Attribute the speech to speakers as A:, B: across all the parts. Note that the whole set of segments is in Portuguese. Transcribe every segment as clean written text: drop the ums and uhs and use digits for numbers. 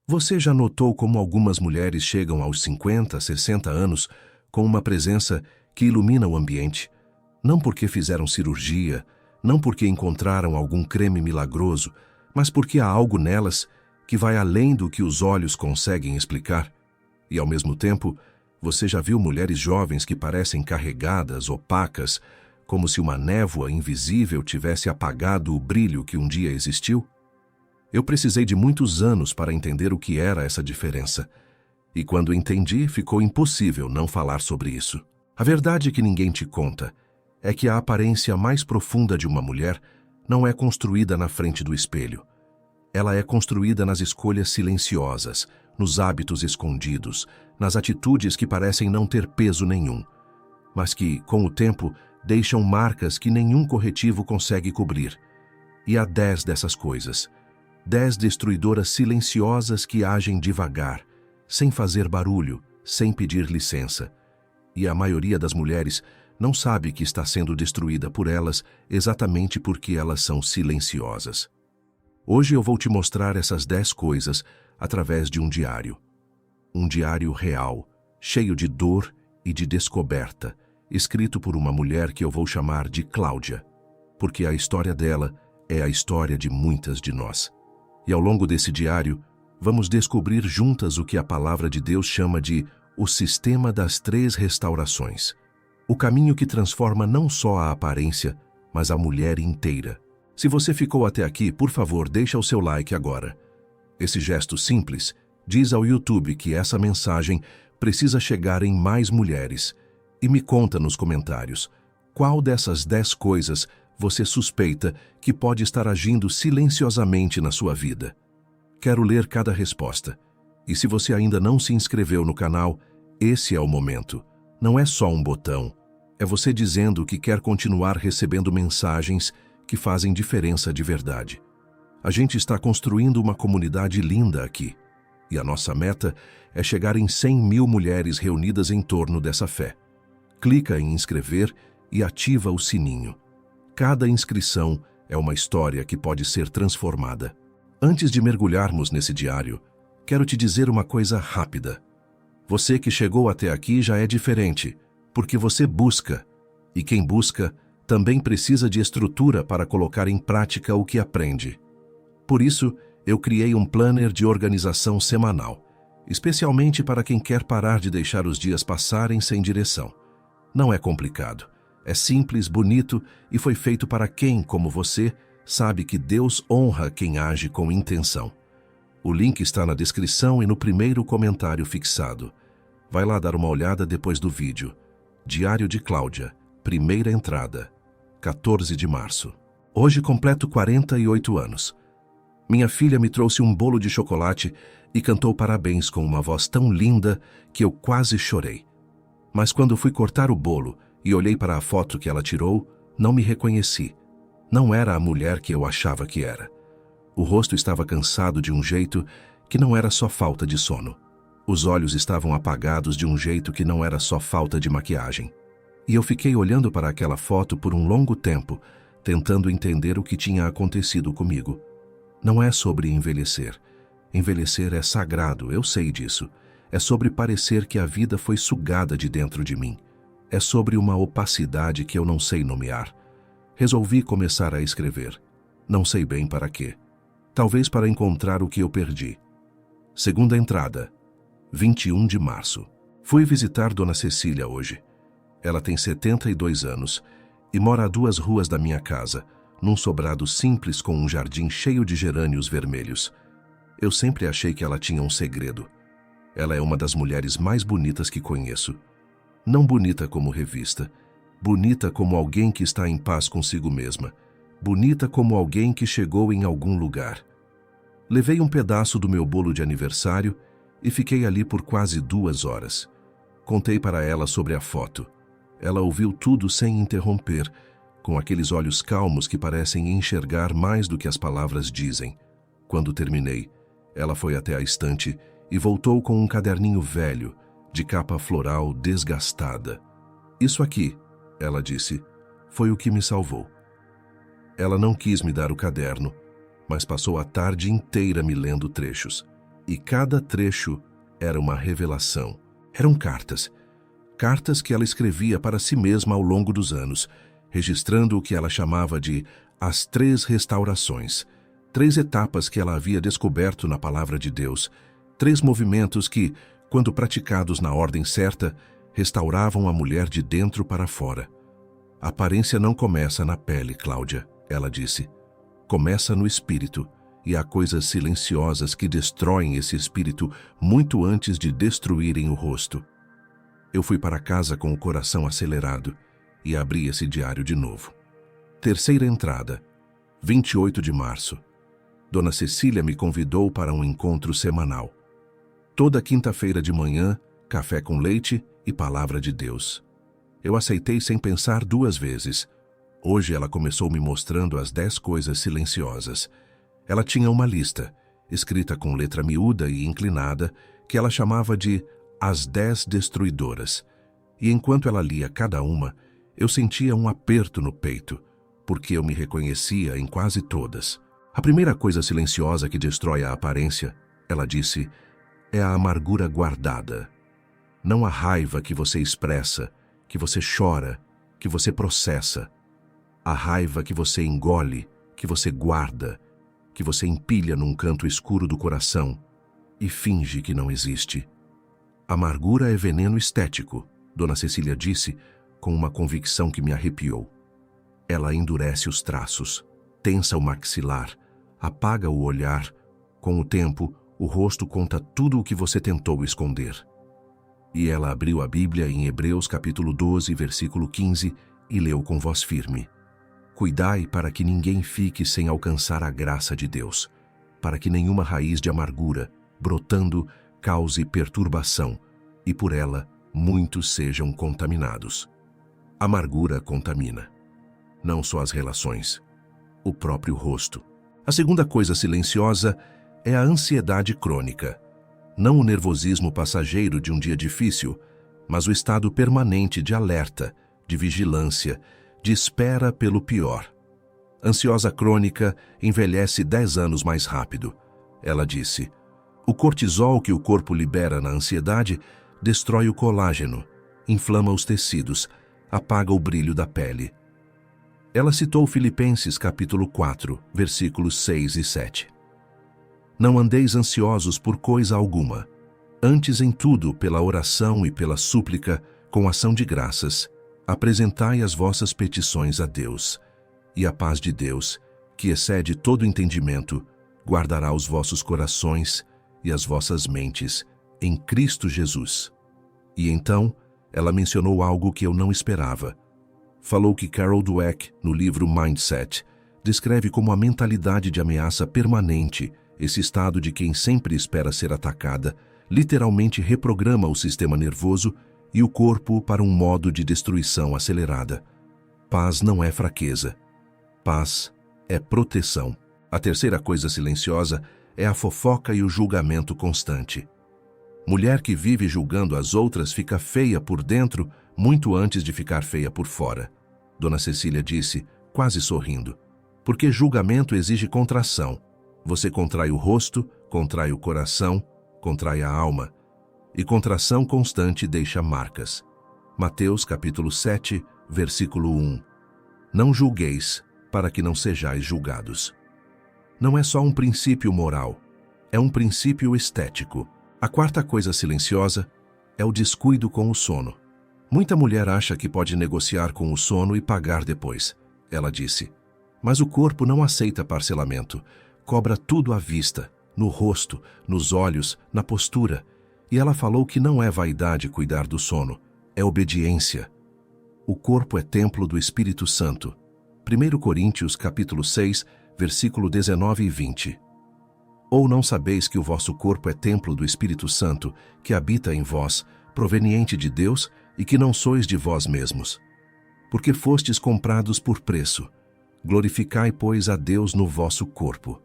A: Você já notou como algumas mulheres chegam aos 50, 60 anos com uma presença que ilumina o ambiente? Não porque fizeram cirurgia, não porque encontraram algum creme milagroso, mas porque há algo nelas que vai além do que os olhos conseguem explicar. E, ao mesmo tempo, você já viu mulheres jovens que parecem carregadas, opacas, como se uma névoa invisível tivesse apagado o brilho que um dia existiu? Eu precisei de muitos anos para entender o que era essa diferença. E quando entendi, ficou impossível não falar sobre isso. A verdade que ninguém te conta é que a aparência mais profunda de uma mulher não é construída na frente do espelho. Ela é construída nas escolhas silenciosas, nos hábitos escondidos, nas atitudes que parecem não ter peso nenhum, mas que, com o tempo, deixam marcas que nenhum corretivo consegue cobrir. E há 10 dessas coisas. 10 destruidoras silenciosas que agem devagar, sem fazer barulho, sem pedir licença. E a maioria das mulheres não sabe que está sendo destruída por elas exatamente porque elas são silenciosas. Hoje eu vou te mostrar essas 10 coisas através de um diário. Um diário real, cheio de dor e de descoberta, escrito por uma mulher que eu vou chamar de Cláudia, porque a história dela é a história de muitas de nós. E ao longo desse diário, vamos descobrir juntas o que a palavra de Deus chama de o sistema das 3 restaurações. O caminho que transforma não só a aparência, mas a mulher inteira. Se você ficou até aqui, por favor, deixa o seu like agora. Esse gesto simples diz ao YouTube que essa mensagem precisa chegar em mais mulheres. E me conta nos comentários, qual dessas 10 coisas você suspeita que pode estar agindo silenciosamente na sua vida? Quero ler cada resposta. E se você ainda não se inscreveu no canal, esse é o momento. Não é só um botão. É você dizendo que quer continuar recebendo mensagens que fazem diferença de verdade. A gente está construindo uma comunidade linda aqui. E a nossa meta é chegar em 100.000 mulheres reunidas em torno dessa fé. Clica em inscrever e ativa o sininho. Cada inscrição é uma história que pode ser transformada. Antes de mergulharmos nesse diário, quero te dizer uma coisa rápida. Você que chegou até aqui já é diferente, porque você busca. E quem busca também precisa de estrutura para colocar em prática o que aprende. Por isso, eu criei um planner de organização semanal, especialmente para quem quer parar de deixar os dias passarem sem direção. Não é complicado. É simples, bonito e foi feito para quem, como você, sabe que Deus honra quem age com intenção. O link está na descrição e no primeiro comentário fixado. Vai lá dar uma olhada depois do vídeo. Diário de Cláudia, primeira entrada, 14 de março. Hoje completo 48 anos. Minha filha me trouxe um bolo de chocolate e cantou parabéns com uma voz tão linda que eu quase chorei. Mas quando fui cortar o bolo e olhei para a foto que ela tirou, não me reconheci. Não era a mulher que eu achava que era. O rosto estava cansado de um jeito que não era só falta de sono. Os olhos estavam apagados de um jeito que não era só falta de maquiagem. E eu fiquei olhando para aquela foto por um longo tempo, tentando entender o que tinha acontecido comigo. Não é sobre envelhecer. Envelhecer é sagrado, eu sei disso. É sobre parecer que a vida foi sugada de dentro de mim. É sobre uma opacidade que eu não sei nomear. Resolvi começar a escrever. Não sei bem para quê. Talvez para encontrar o que eu perdi. Segunda entrada, 21 de março. Fui visitar Dona Cecília hoje. Ela tem 72 anos e mora a 2 ruas da minha casa, num sobrado simples com um jardim cheio de gerânios vermelhos. Eu sempre achei que ela tinha um segredo. Ela é uma das mulheres mais bonitas que conheço. Não bonita como revista, bonita como alguém que está em paz consigo mesma, bonita como alguém que chegou em algum lugar. Levei um pedaço do meu bolo de aniversário e fiquei ali por quase 2 horas. Contei para ela sobre a foto. Ela ouviu tudo sem interromper, com aqueles olhos calmos que parecem enxergar mais do que as palavras dizem. Quando terminei, ela foi até a estante e voltou com um caderninho velho, de capa floral desgastada. Isso aqui, ela disse, foi o que me salvou. Ela não quis me dar o caderno, mas passou a tarde inteira me lendo trechos. E cada trecho era uma revelação. Eram cartas. Cartas que ela escrevia para si mesma ao longo dos anos, registrando o que ela chamava de as 3 restaurações. 3 etapas que ela havia descoberto na palavra de Deus. 3 movimentos que, quando praticados na ordem certa, restauravam a mulher de dentro para fora. A aparência não começa na pele, Cláudia, ela disse. Começa no espírito, e há coisas silenciosas que destroem esse espírito muito antes de destruírem o rosto. Eu fui para casa com o coração acelerado e abri esse diário de novo. Terceira entrada, 28 de março. Dona Cecília me convidou para um encontro semanal. Toda quinta-feira de manhã, café com leite e palavra de Deus. Eu aceitei sem pensar 2 vezes. Hoje ela começou me mostrando as 10 coisas silenciosas. Ela tinha uma lista, escrita com letra miúda e inclinada, que ela chamava de As 10 Destruidoras. E enquanto ela lia cada uma, eu sentia um aperto no peito, porque eu me reconhecia em quase todas. A primeira coisa silenciosa que destrói a aparência, ela disse, é a amargura guardada. Não a raiva que você expressa, que você chora, que você processa. A raiva que você engole, que você guarda, que você empilha num canto escuro do coração e finge que não existe. Amargura é veneno estético, Dona Cecília disse, com uma convicção que me arrepiou. Ela endurece os traços, tensa o maxilar, apaga o olhar. Com o tempo, o rosto conta tudo o que você tentou esconder. E ela abriu a Bíblia em Hebreus capítulo 12, versículo 15, e leu com voz firme. Cuidai para que ninguém fique sem alcançar a graça de Deus, para que nenhuma raiz de amargura, brotando, cause perturbação, e por ela muitos sejam contaminados. Amargura contamina. Não só as relações, o próprio rosto. A segunda coisa silenciosa é a ansiedade crônica. Não o nervosismo passageiro de um dia difícil, mas o estado permanente de alerta, de vigilância, de espera pelo pior. Ansiosa crônica envelhece 10 anos mais rápido. Ela disse, o cortisol que o corpo libera na ansiedade destrói o colágeno, inflama os tecidos, apaga o brilho da pele. Ela citou Filipenses capítulo 4, versículos 6 e 7. Não andeis ansiosos por coisa alguma, antes em tudo, pela oração e pela súplica, com ação de graças, apresentai as vossas petições a Deus, e a paz de Deus, que excede todo entendimento, guardará os vossos corações e as vossas mentes em Cristo Jesus. E então, ela mencionou algo que eu não esperava. Falou que Carol Dweck, no livro Mindset, descreve como a mentalidade de ameaça permanente, esse estado de quem sempre espera ser atacada, literalmente reprograma o sistema nervoso e o corpo para um modo de destruição acelerada. Paz não é fraqueza. Paz é proteção. A terceira coisa silenciosa é a fofoca e o julgamento constante. Mulher que vive julgando as outras fica feia por dentro muito antes de ficar feia por fora. Dona Cecília disse, quase sorrindo, porque julgamento exige contração. Você contrai o rosto, contrai o coração, contrai a alma, e contração constante deixa marcas. Mateus capítulo 7, versículo 1. Não julgueis, para que não sejais julgados. Não é só um princípio moral, é um princípio estético. A quarta coisa silenciosa é o descuido com o sono. Muita mulher acha que pode negociar com o sono e pagar depois, ela disse. Mas o corpo não aceita parcelamento, cobra tudo à vista, no rosto, nos olhos, na postura. E ela falou que não é vaidade cuidar do sono, é obediência. O corpo é templo do Espírito Santo. 1 Coríntios capítulo 6, versículo 19 e 20. Ou não sabeis que o vosso corpo é templo do Espírito Santo, que habita em vós, proveniente de Deus, e que não sois de vós mesmos? Porque fostes comprados por preço. Glorificai, pois, a Deus no vosso corpo.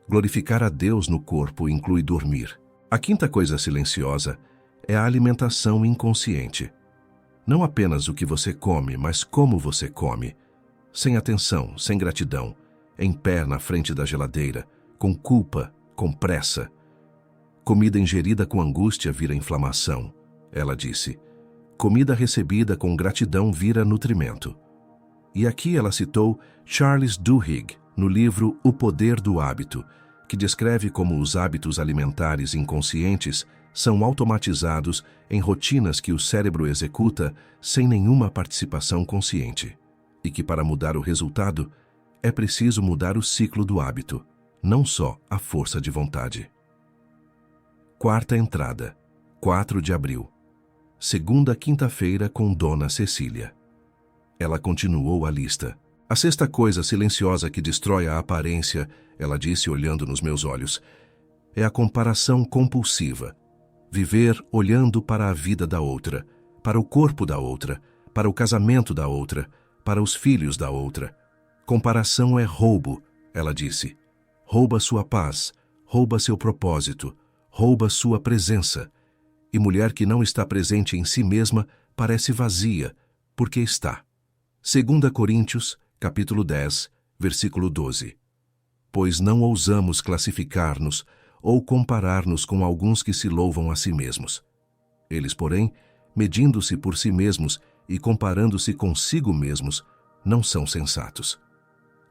A: Glorificar a Deus no corpo inclui dormir. A quinta coisa silenciosa é a alimentação inconsciente. Não apenas o que você come, mas como você come. Sem atenção, sem gratidão, em pé na frente da geladeira, com culpa, com pressa. Comida ingerida com angústia vira inflamação, ela disse. Comida recebida com gratidão vira nutrimento. E aqui ela citou Charles Duhigg no livro O Poder do Hábito, que descreve como os hábitos alimentares inconscientes são automatizados em rotinas que o cérebro executa sem nenhuma participação consciente, e que para mudar o resultado é preciso mudar o ciclo do hábito, não só a força de vontade. Quarta entrada, 4 de abril. Segunda quinta-feira com Dona Cecília. Ela continuou a lista. A sexta coisa silenciosa que destrói a aparência, ela disse olhando nos meus olhos, é a comparação compulsiva. Viver olhando para a vida da outra, para o corpo da outra, para o casamento da outra, para os filhos da outra. Comparação é roubo, ela disse. Rouba sua paz, rouba seu propósito, rouba sua presença. E mulher que não está presente em si mesma parece vazia, porque está. 2 Coríntios, capítulo 10, versículo 12. Pois não ousamos classificar-nos ou comparar-nos com alguns que se louvam a si mesmos. Eles, porém, medindo-se por si mesmos e comparando-se consigo mesmos, não são sensatos.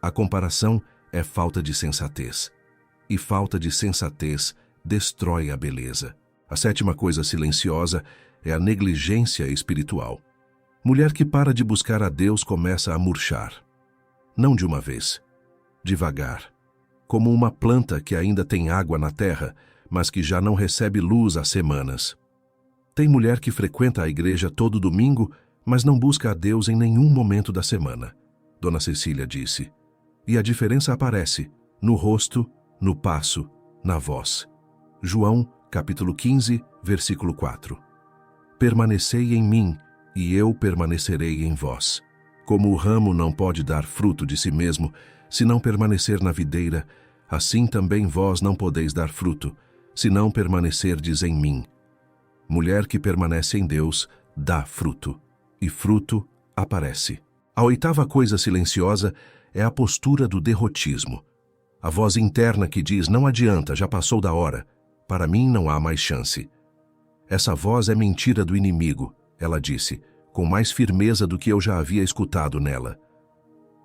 A: A comparação é falta de sensatez. E falta de sensatez destrói a beleza. A sétima coisa silenciosa é a negligência espiritual. Mulher que para de buscar a Deus começa a murchar. Não de uma vez, devagar, como uma planta que ainda tem água na terra, mas que já não recebe luz há semanas. Tem mulher que frequenta a igreja todo domingo, mas não busca a Deus em nenhum momento da semana. Dona Cecília disse. E a diferença aparece no rosto, no passo, na voz. João, capítulo 15, versículo 4. Permanecei em mim, e eu permanecerei em vós. Como o ramo não pode dar fruto de si mesmo, se não permanecer na videira, assim também vós não podeis dar fruto, se não permanecerdes em mim. Mulher que permanece em Deus, dá fruto, e fruto aparece. A oitava coisa silenciosa é a postura do derrotismo. A voz interna que diz, não adianta, já passou da hora. Para mim não há mais chance. Essa voz é mentira do inimigo, ela disse, com mais firmeza do que eu já havia escutado nela.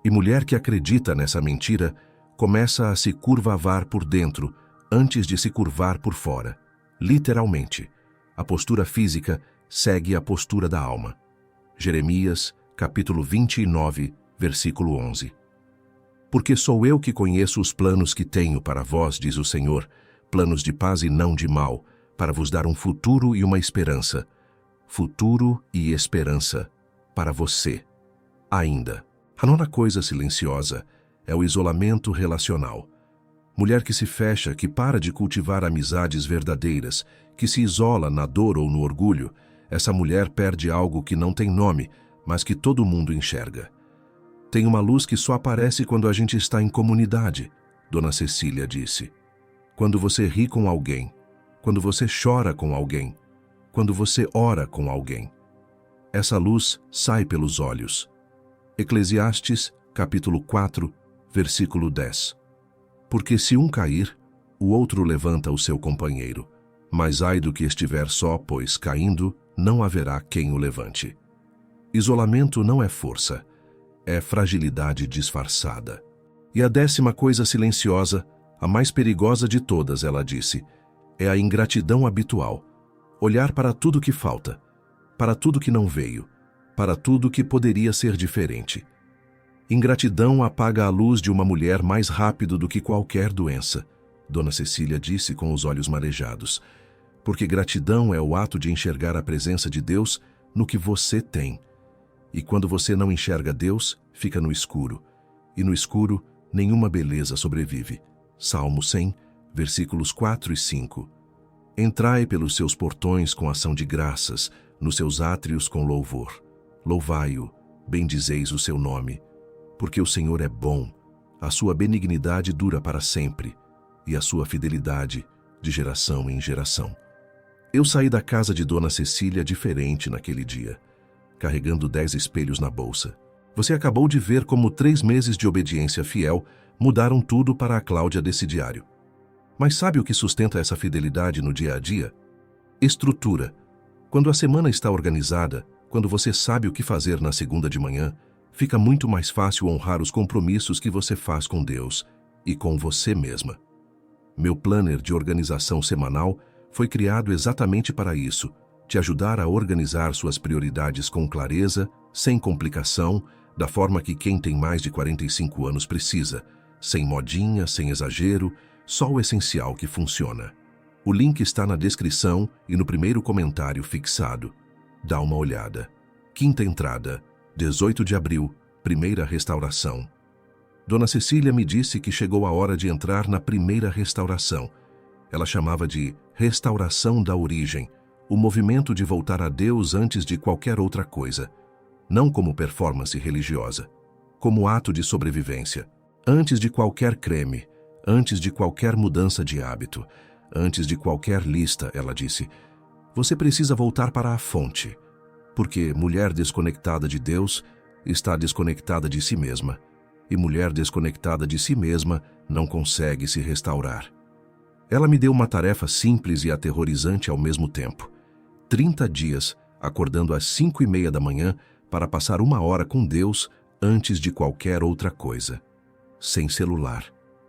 A: E mulher que acredita nessa mentira, começa a se curvavar por dentro, antes de se curvar por fora. Literalmente, a postura física segue a postura da alma. Jeremias, capítulo 29, versículo 11. Porque sou eu que conheço os planos que tenho para vós, diz o Senhor, planos de paz e não de mal, para vos dar um futuro e uma esperança. Futuro e esperança para você. Ainda. A nona coisa silenciosa é o isolamento relacional. Mulher que se fecha, que para de cultivar amizades verdadeiras, que se isola na dor ou no orgulho, essa mulher perde algo que não tem nome, mas que todo mundo enxerga. Tem uma luz que só aparece quando a gente está em comunidade, Dona Cecília disse. Quando você ri com alguém, quando você chora com alguém, quando você ora com alguém. Essa luz sai pelos olhos. Eclesiastes, capítulo 4, versículo 10. Porque se um cair, o outro levanta o seu companheiro. Mas ai do que estiver só, pois, caindo, não haverá quem o levante. Isolamento não é força, é fragilidade disfarçada. E a décima coisa silenciosa, a mais perigosa de todas, ela disse, é a ingratidão habitual. Olhar para tudo que falta, para tudo que não veio, para tudo que poderia ser diferente. Ingratidão apaga a luz de uma mulher mais rápido do que qualquer doença, Dona Cecília disse com os olhos marejados, porque gratidão é o ato de enxergar a presença de Deus no que você tem. E quando você não enxerga Deus, fica no escuro. E no escuro, nenhuma beleza sobrevive. Salmo 100, versículos 4 e 5. Entrai pelos seus portões com ação de graças, nos seus átrios com louvor. Louvai-o, bendizeis o seu nome. Porque o Senhor é bom, a sua benignidade dura para sempre, e a sua fidelidade de geração em geração. Eu saí da casa de Dona Cecília diferente naquele dia, carregando 10 espelhos na bolsa. Você acabou de ver como 3 meses de obediência fiel mudaram tudo para a Cláudia desse diário. Mas sabe o que sustenta essa fidelidade no dia a dia? Estrutura. Quando a semana está organizada, quando você sabe o que fazer na segunda de manhã, fica muito mais fácil honrar os compromissos que você faz com Deus e com você mesma. Meu planner de organização semanal foi criado exatamente para isso, te ajudar a organizar suas prioridades com clareza, sem complicação, da forma que quem tem mais de 45 anos precisa, sem modinha, sem exagero, só o essencial que funciona. O link está na descrição e no primeiro comentário fixado. Dá uma olhada. Quinta entrada, 18 de abril, primeira restauração. Dona Cecília me disse que chegou a hora de entrar na primeira restauração. Ela chamava de restauração da origem, o movimento de voltar a Deus antes de qualquer outra coisa. Não como performance religiosa, como ato de sobrevivência. Antes de qualquer creme, antes de qualquer mudança de hábito, antes de qualquer lista, ela disse, você precisa voltar para a fonte, porque mulher desconectada de Deus está desconectada de si mesma, e mulher desconectada de si mesma não consegue se restaurar. Ela me deu uma tarefa simples e aterrorizante ao mesmo tempo. 30 dias, acordando às 5:30 da manhã, para passar 1 hora com Deus antes de qualquer outra coisa. Sem celular,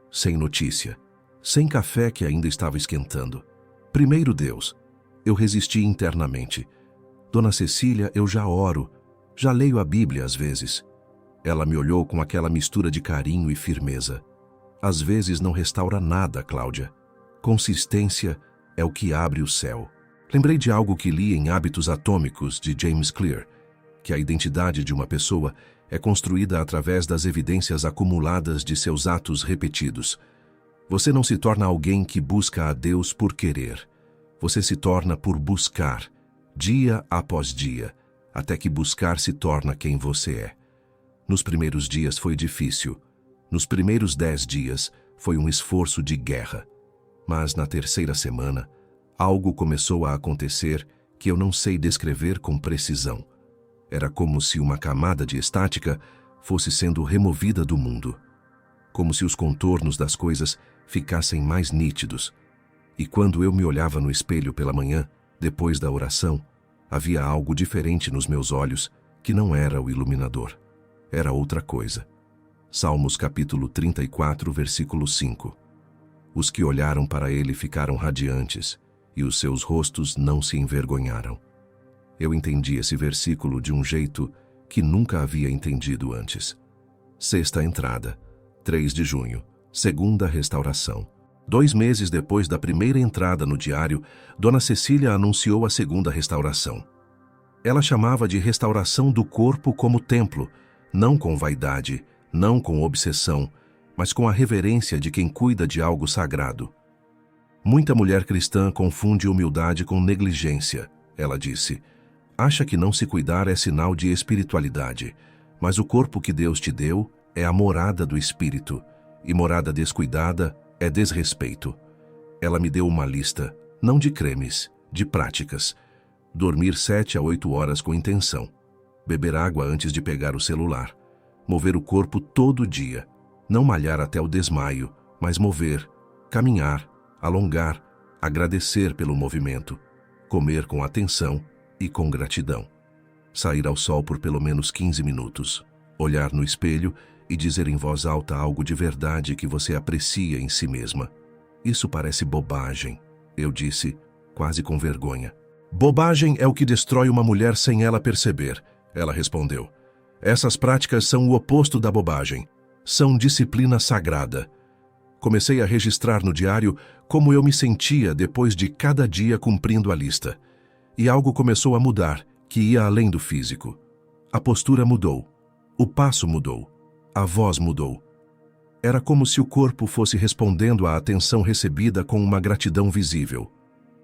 A: sem notícia, sem café que ainda estava esquentando. Primeiro Deus. Eu resisti internamente. Dona Cecília, eu já oro, já leio a Bíblia às vezes. Ela me olhou com aquela mistura de carinho e firmeza. Às vezes não restaura nada, Cláudia. Consistência é o que abre o céu. Lembrei de algo que li em Hábitos Atômicos, de James Clear, que a identidade de uma pessoa é construída através das evidências acumuladas de seus atos repetidos. Você não se torna alguém que busca a Deus por querer. Você se torna por buscar, dia após dia, até que buscar se torna quem você é. Nos primeiros dias foi difícil. Nos primeiros 10 dias foi um esforço de guerra. Mas na terceira semana, algo começou a acontecer que eu não sei descrever com precisão. Era como se uma camada de estática fosse sendo removida do mundo. Como se os contornos das coisas ficassem mais nítidos. E quando eu me olhava no espelho pela manhã, depois da oração, havia algo diferente nos meus olhos que não era o iluminador. Era outra coisa. Salmos capítulo 34, versículo 5. Os que olharam para ele ficaram radiantes, e os seus rostos não se envergonharam. Eu entendi esse versículo de um jeito que nunca havia entendido antes. Sexta entrada, 3 de junho, segunda restauração. 2 meses depois da primeira entrada no diário, Dona Cecília anunciou a segunda restauração. Ela chamava de restauração do corpo como templo, não com vaidade, não com obsessão, mas com a reverência de quem cuida de algo sagrado. Muita mulher cristã confunde humildade com negligência, ela disse. Acha que não se cuidar é sinal de espiritualidade, mas o corpo que Deus te deu é a morada do Espírito, e morada descuidada é desrespeito. Ela me deu uma lista, não de cremes, de práticas. Dormir 7 a 8 horas com intenção. Beber água antes de pegar o celular. Mover o corpo todo dia. Não malhar até o desmaio, mas mover, caminhar, alongar, agradecer pelo movimento. Comer com atenção e com gratidão. Sair ao sol por pelo menos 15 minutos. Olhar no espelho e dizer em voz alta algo de verdade que você aprecia em si mesma. Isso parece bobagem, eu disse, quase com vergonha. Bobagem é o que destrói uma mulher sem ela perceber, ela respondeu. Essas práticas são o oposto da bobagem. São disciplina sagrada. Comecei a registrar no diário como eu me sentia depois de cada dia cumprindo a lista. E algo começou a mudar, que ia além do físico. A postura mudou. O passo mudou. A voz mudou. Era como se o corpo fosse respondendo à atenção recebida com uma gratidão visível.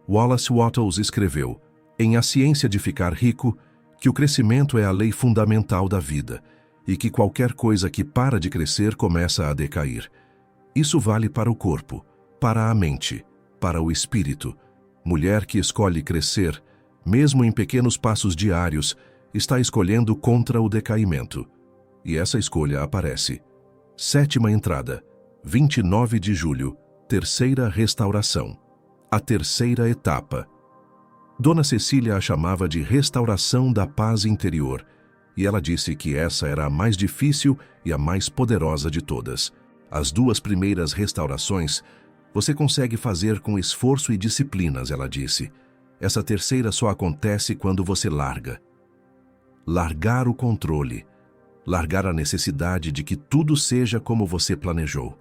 A: Wallace Wattles escreveu, em A Ciência de Ficar Rico, que o crescimento é a lei fundamental da vida e que qualquer coisa que para de crescer começa a decair. Isso vale para o corpo, para a mente, para o espírito. Mulher que escolhe crescer, mesmo em pequenos passos diários, está escolhendo contra o decaimento. E essa escolha aparece. Sétima entrada, 29 de julho, Terceira restauração. A terceira etapa. Dona Cecília a chamava de restauração da paz interior, e ela disse que essa era a mais difícil e a mais poderosa de todas. As duas primeiras restaurações você consegue fazer com esforço e disciplinas, ela disse. Essa terceira só acontece quando você larga. Largar o controle. Largar a necessidade de que tudo seja como você planejou.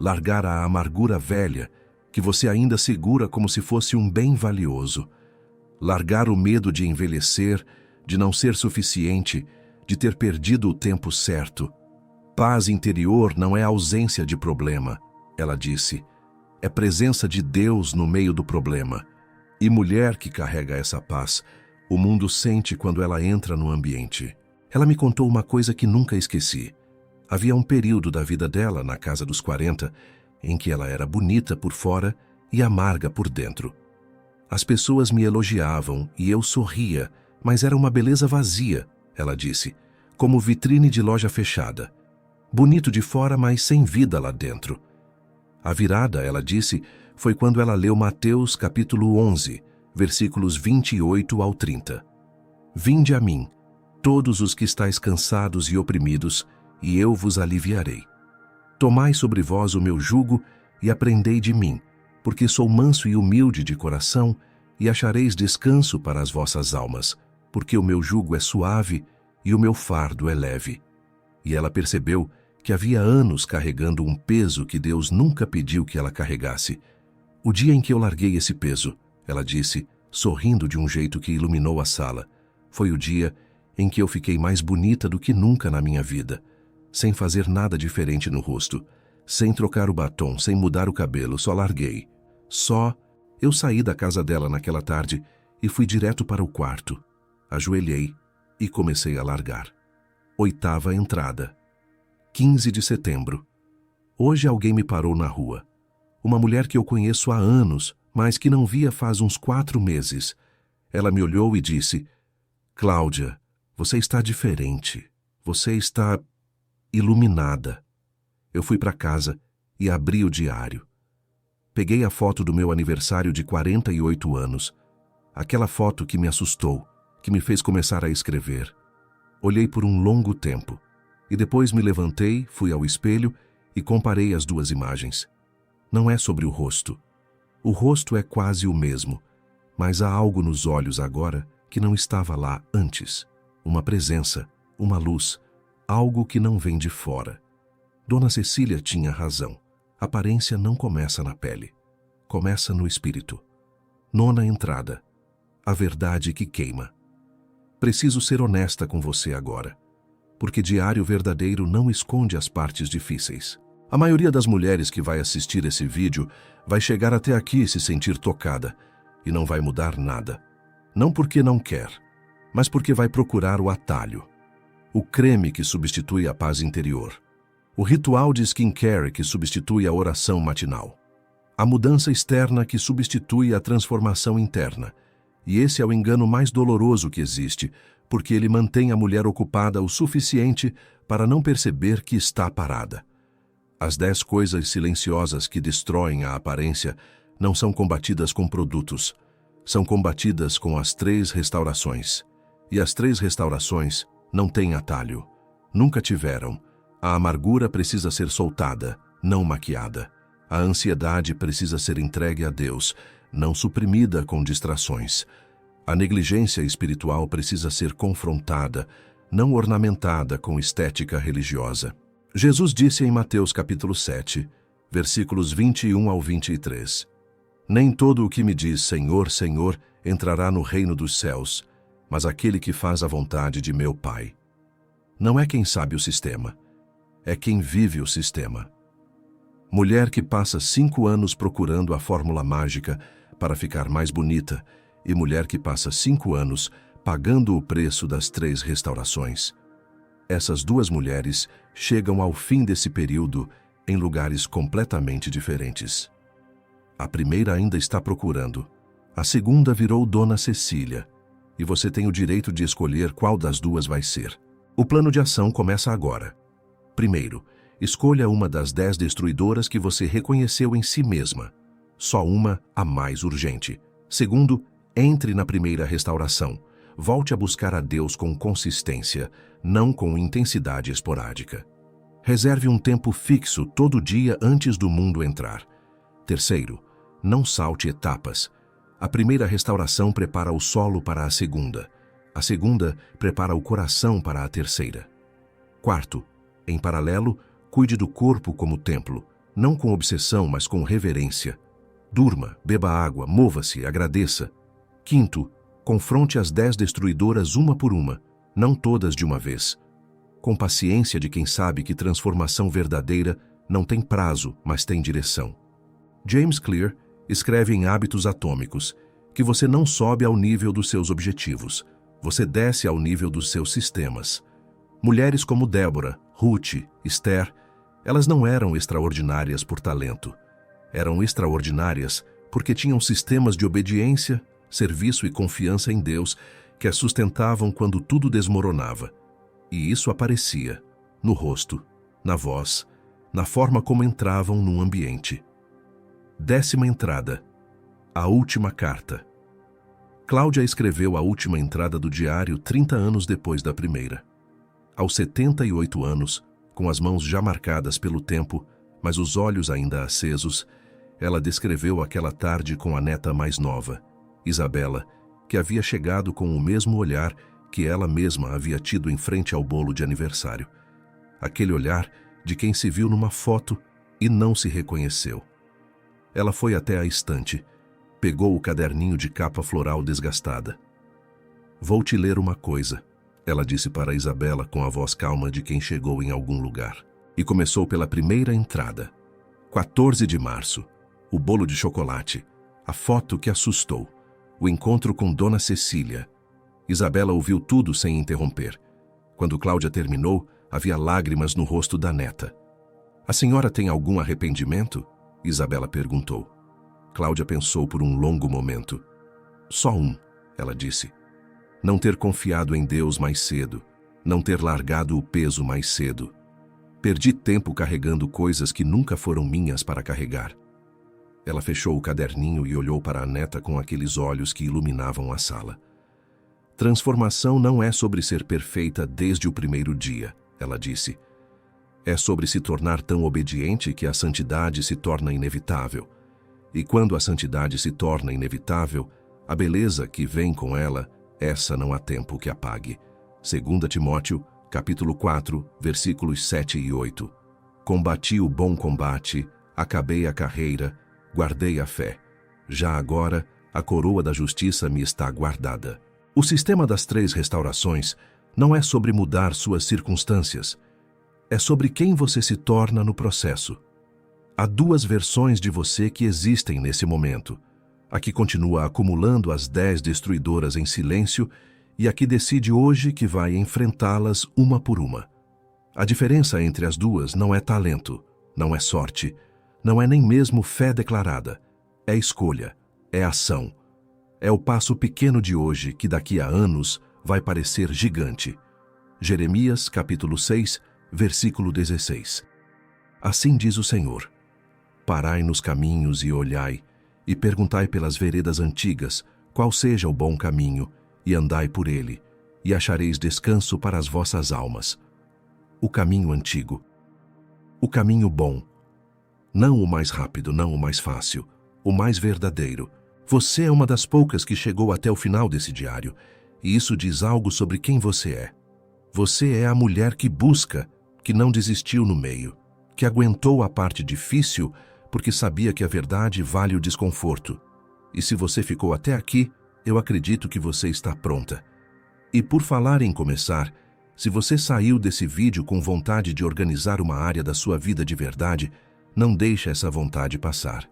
A: Largar a amargura velha, que você ainda segura como se fosse um bem valioso. Largar o medo de envelhecer, de não ser suficiente, de ter perdido o tempo certo. Paz interior não é ausência de problema, ela disse. É presença de Deus no meio do problema. E mulher que carrega essa paz, o mundo sente quando ela entra no ambiente. Ela me contou uma coisa que nunca esqueci. Havia um período da vida dela, na casa dos 40, em que ela era bonita por fora e amarga por dentro. As pessoas me elogiavam e eu sorria, mas era uma beleza vazia, ela disse, como vitrine de loja fechada. Bonito de fora, mas sem vida lá dentro. A virada, ela disse, foi quando ela leu Mateus capítulo 11, versículos 28 ao 30. Vinde a mim, todos os que estáis cansados e oprimidos, e eu vos aliviarei. Tomai sobre vós o meu jugo e aprendei de mim, porque sou manso e humilde de coração, e achareis descanso para as vossas almas, porque o meu jugo é suave e o meu fardo é leve. E ela percebeu que havia anos carregando um peso que Deus nunca pediu que ela carregasse. O dia em que eu larguei esse peso, ela disse, sorrindo de um jeito que iluminou a sala, foi o dia em que eu fiquei mais bonita do que nunca na minha vida, sem fazer nada diferente no rosto, sem trocar o batom, sem mudar o cabelo, só larguei. Eu saí da casa dela naquela tarde e fui direto para o quarto. Ajoelhei e comecei a largar. 8ª entrada. 15 de setembro. Hoje alguém me parou na rua. Uma mulher que eu conheço há anos, mas que não via faz uns 4 meses. Ela me olhou e disse, Cláudia, você está diferente. Você está iluminada. Eu fui para casa e abri o diário. Peguei a foto do meu aniversário de 48 anos. Aquela foto que me assustou, que me fez começar a escrever. Olhei por um longo tempo. E depois me levantei, fui ao espelho e comparei as duas imagens. Não é sobre o rosto. O rosto é quase o mesmo, mas há algo nos olhos agora que não estava lá antes. Uma presença, uma luz, algo que não vem de fora. Dona Cecília tinha razão. A aparência não começa na pele. Começa no espírito. 9ª entrada. A verdade que queima. Preciso ser honesta com você agora, porque diário verdadeiro não esconde as partes difíceis. A maioria das mulheres que vai assistir esse vídeo vai chegar até aqui e se sentir tocada, e não vai mudar nada. Não porque não quer, mas porque vai procurar o atalho. O creme que substitui a paz interior. O ritual de skincare que substitui a oração matinal. A mudança externa que substitui a transformação interna. E esse é o engano mais doloroso que existe, porque ele mantém a mulher ocupada o suficiente para não perceber que está parada. As 10 coisas silenciosas que destroem a aparência não são combatidas com produtos, são combatidas com as 3 restaurações. E as 3 restaurações não têm atalho. Nunca tiveram. A amargura precisa ser soltada, não maquiada. A ansiedade precisa ser entregue a Deus, não suprimida com distrações. A negligência espiritual precisa ser confrontada, não ornamentada com estética religiosa. Jesus disse em Mateus capítulo 7, versículos 21 ao 23, Nem todo o que me diz Senhor, Senhor, entrará no reino dos céus, mas aquele que faz a vontade de meu Pai. Não é quem sabe o sistema, é quem vive o sistema. Mulher que passa 5 anos procurando a fórmula mágica para ficar mais bonita, e mulher que passa 5 anos pagando o preço das 3 restaurações. Essas 2 mulheres chegam ao fim desse período em lugares completamente diferentes. A primeira ainda está procurando. A segunda virou Dona Cecília, e você tem o direito de escolher qual das 2 vai ser. O plano de ação começa agora. Primeiro, Escolha uma das 10 destruidoras que você reconheceu em si mesma. Só uma a mais urgente. Segundo, entre na primeira restauração. Volte a buscar a Deus com consistência, não com intensidade esporádica. Reserve um tempo fixo todo dia antes do mundo entrar. Terceiro, não salte etapas. A primeira restauração prepara o solo para a segunda. A segunda prepara o coração para a terceira. Quarto, em paralelo, cuide do corpo como templo, não com obsessão, mas com reverência. Durma, beba água, mova-se, agradeça. Quinto, confronte as 10 destruidoras uma por uma, não todas de uma vez. Com paciência de quem sabe que transformação verdadeira não tem prazo, mas tem direção. James Clear escreve em Hábitos Atômicos que você não sobe ao nível dos seus objetivos, você desce ao nível dos seus sistemas. Mulheres como Débora, Ruth, Esther, elas não eram extraordinárias por talento. Eram extraordinárias porque tinham sistemas de obediência, serviço e confiança em Deus que as sustentavam quando tudo desmoronava. E isso aparecia no rosto, na voz, na forma como entravam num ambiente. 10ª entrada. A última carta. Cláudia escreveu a última entrada do diário 30 anos depois da primeira. Aos 78 anos, com as mãos já marcadas pelo tempo, mas os olhos ainda acesos, ela descreveu aquela tarde com a neta mais nova, Isabela, que havia chegado com o mesmo olhar que ela mesma havia tido em frente ao bolo de aniversário. Aquele olhar de quem se viu numa foto e não se reconheceu. Ela foi até a estante, pegou o caderninho de capa floral desgastada. "Vou te ler uma coisa", ela disse para Isabela com a voz calma de quem chegou em algum lugar. E começou pela primeira entrada. 14 de março. O bolo de chocolate. A foto que assustou. O encontro com Dona Cecília. Isabela ouviu tudo sem interromper. Quando Cláudia terminou, havia lágrimas no rosto da neta. "A senhora tem algum arrependimento?" Isabela perguntou. Cláudia pensou por um longo momento. "Só um", ela disse. "Não ter confiado em Deus mais cedo. Não ter largado o peso mais cedo. Perdi tempo carregando coisas que nunca foram minhas para carregar." Ela fechou o caderninho e olhou para a neta com aqueles olhos que iluminavam a sala. "Transformação não é sobre ser perfeita desde o primeiro dia", ela disse. "É sobre se tornar tão obediente que a santidade se torna inevitável. E quando a santidade se torna inevitável, a beleza que vem com ela, essa não há tempo que apague." 2 Timóteo, capítulo 4, versículos 7 e 8. "Combati o bom combate, acabei a carreira, guardei a fé. Já agora, a coroa da justiça me está guardada." O sistema das 3 restaurações não é sobre mudar suas circunstâncias. É sobre quem você se torna no processo. Há 2 versões de você que existem nesse momento. A que continua acumulando as 10 destruidoras em silêncio e a que decide hoje que vai enfrentá-las uma por uma. A diferença entre as 2 não é talento, não é sorte, não é nem mesmo fé declarada. É escolha, é ação. É o passo pequeno de hoje que daqui a anos vai parecer gigante. Jeremias, capítulo 6, versículo 16. Assim diz o Senhor: "Parai nos caminhos e olhai, e perguntai pelas veredas antigas qual seja o bom caminho, e andai por ele, e achareis descanso para as vossas almas." O caminho antigo. O caminho bom. Não o mais rápido, não o mais fácil, o mais verdadeiro. Você é uma das poucas que chegou até o final desse diário, e isso diz algo sobre quem você é. Você é a mulher que busca, que não desistiu no meio, que aguentou a parte difícil porque sabia que a verdade vale o desconforto. E se você ficou até aqui, eu acredito que você está pronta. E por falar em começar, se você saiu desse vídeo com vontade de organizar uma área da sua vida de verdade, não deixe essa vontade passar.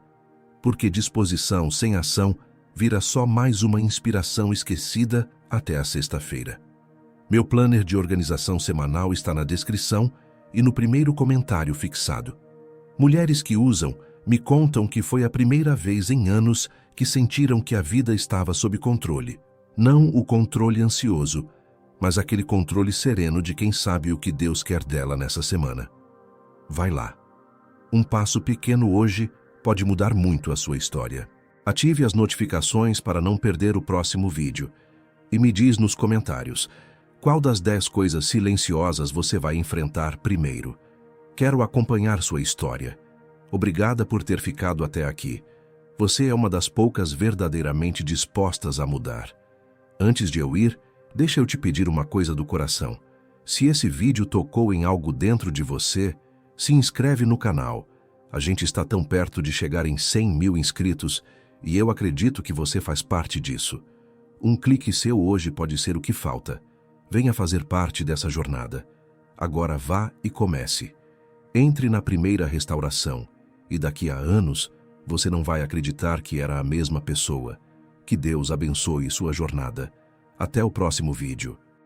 A: Porque disposição sem ação vira só mais uma inspiração esquecida até a sexta-feira. Meu planner de organização semanal está na descrição e no primeiro comentário fixado. Mulheres que usam me contam que foi a primeira vez em anos que sentiram que a vida estava sob controle. Não o controle ansioso, mas aquele controle sereno de quem sabe o que Deus quer dela nessa semana. Vai lá. Um passo pequeno hoje pode mudar muito a sua história. Ative as notificações para não perder o próximo vídeo. E me diz nos comentários, qual das 10 coisas silenciosas você vai enfrentar primeiro? Quero acompanhar sua história. Obrigada por ter ficado até aqui. Você é uma das poucas verdadeiramente dispostas a mudar. Antes de eu ir, deixa eu te pedir uma coisa do coração. Se esse vídeo tocou em algo dentro de você, se inscreve no canal. A gente está tão perto de chegar em 100 mil inscritos e eu acredito que você faz parte disso. Um clique seu hoje pode ser o que falta. Venha fazer parte dessa jornada. Agora vá e comece. Entre na primeira restauração e daqui a anos você não vai acreditar que era a mesma pessoa. Que Deus abençoe sua jornada. Até o próximo vídeo.